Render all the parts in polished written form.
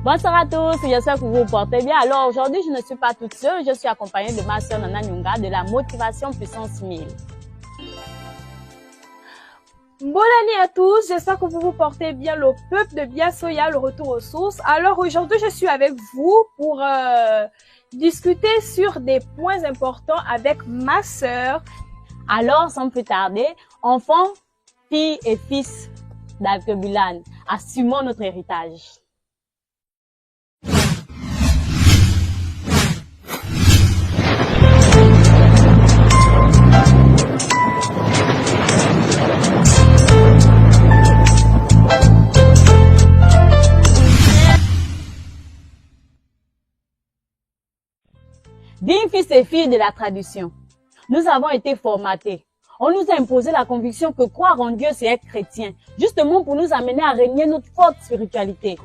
Bonsoir à tous, j'espère que vous vous portez bien. Alors aujourd'hui, je ne suis pas toute seule, je suis accompagnée de ma sœur Nana Nyunga de la Motivation Puissance 1000. Bonne année à tous, j'espère que vous vous portez bien, le peuple de Biasoya, le retour aux sources. Alors aujourd'hui, je suis avec vous pour discuter sur des points importants avec ma sœur. Alors, sans plus tarder, enfants, filles et fils d'Alkebulan, assumons notre héritage. Dignes fils et filles de la tradition, nous avons été formatés. On nous a imposé la conviction que croire en Dieu, c'est être chrétien, justement pour nous amener à régner notre forte spiritualité.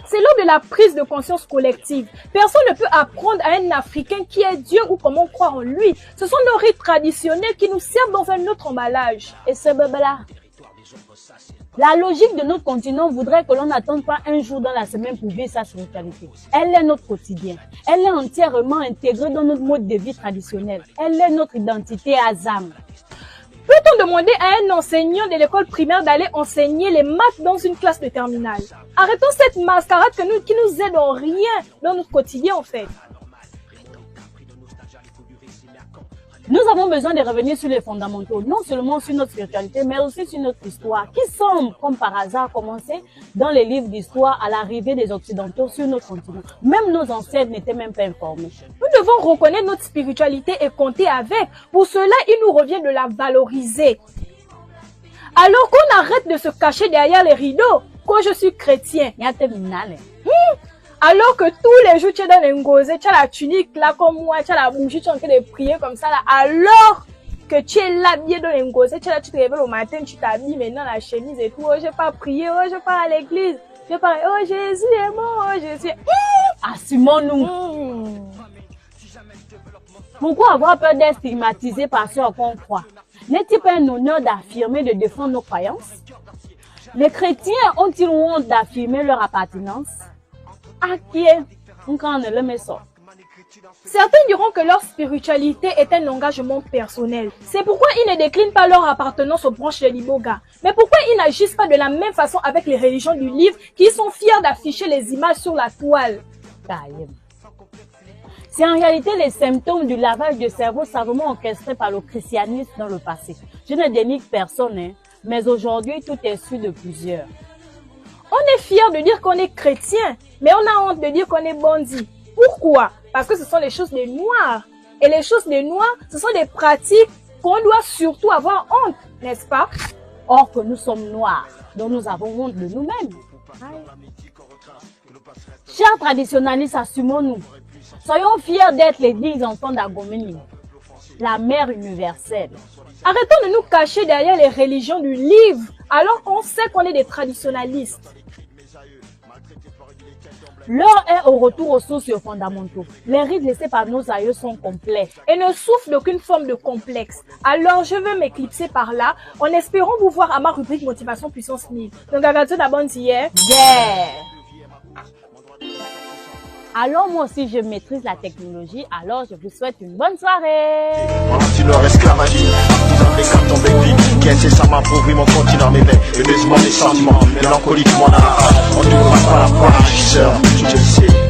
C'est lors de la prise de conscience collective. Personne ne peut apprendre à un Africain qui est Dieu ou comment croire en lui. Ce sont nos rites traditionnels qui nous servent dans un autre emballage. Et ce bébé-là, la logique de notre continent voudrait que l'on n'attende pas un jour dans la semaine pour vivre sa spiritualité. Elle est notre quotidien. Elle est entièrement intégrée dans notre mode de vie traditionnel. Elle est notre identité Azam. Peut-on demander à un enseignant de l'école primaire d'aller enseigner les maths dans une classe de terminale? Arrêtons cette mascarade qui nous aide en rien dans notre quotidien en fait. Nous avons besoin de revenir sur les fondamentaux, non seulement sur notre spiritualité, mais aussi sur notre histoire, qui semble, comme par hasard, commencer dans les livres d'histoire à l'arrivée des Occidentaux sur notre continent. Même nos ancêtres n'étaient même pas informés. Nous devons reconnaître notre spiritualité et compter avec. Pour cela, il nous revient de la valoriser. Alors qu'on arrête de se cacher derrière les rideaux, quand je suis chrétien. Alors que tous les jours, tu es dans les ngosé, tu as la tunique là comme moi, tu as la bougie, tu es en train de prier comme ça là. Alors que tu es là bien dans les ngosé, tu es là, tu te réveilles au matin, tu t'habilles maintenant la chemise et tout. Oh, je pas prier, oh, je pars à l'église. Je pars, oh, Jésus est mort, oh, Jésus. Assumons-nous. Pourquoi avoir peur d'être stigmatisé par ceux qu'on croit? N'est-il pas un honneur d'affirmer, de défendre nos croyances? Les chrétiens ont-ils honte d'affirmer leur appartenance? À qui est le message? Certains diront que leur spiritualité est un engagement personnel. C'est pourquoi ils ne déclinent pas leur appartenance aux branches de l'Iboga. Mais pourquoi ils n'agissent pas de la même façon avec les religions du livre qui sont fiers d'afficher les images sur la toile? C'est en réalité les symptômes du lavage de cerveau savamment orchestré par le christianisme dans le passé. Je ne dénigre personne, mais aujourd'hui tout est su de plusieurs. On est fier de dire qu'on est chrétien, mais on a honte de dire qu'on est bandit. Pourquoi? Parce que ce sont les choses des Noirs. Et les choses des Noirs, ce sont des pratiques qu'on doit surtout avoir honte, n'est-ce pas? Or que nous sommes Noirs, donc nous avons honte de nous-mêmes. Chers traditionnalistes, assumons-nous. Soyons fiers d'être les dignes enfants d'Agomeni, la mère universelle. Arrêtons de nous cacher derrière les religions du livre, alors qu'on sait qu'on est des traditionnalistes. L'heure est au retour aux sources fondamentaux. Les rites laissés par nos aïeux sont complets et ne souffrent d'aucune forme de complexe. Alors, je veux m'éclipser par là en espérant vous voir à ma rubrique Motivation Puissance 1000. Donc, regardez d'abord hier. Alors moi aussi je maîtrise la technologie, alors je vous souhaite une bonne soirée. Si leur esclavagisme, vous avez qu'à tomber vite, qui incessamment appauvrit mon continent, mais heureusement mes sentiments, mélancoliquement dans la rage, on ne passe pas la poire, je le sais.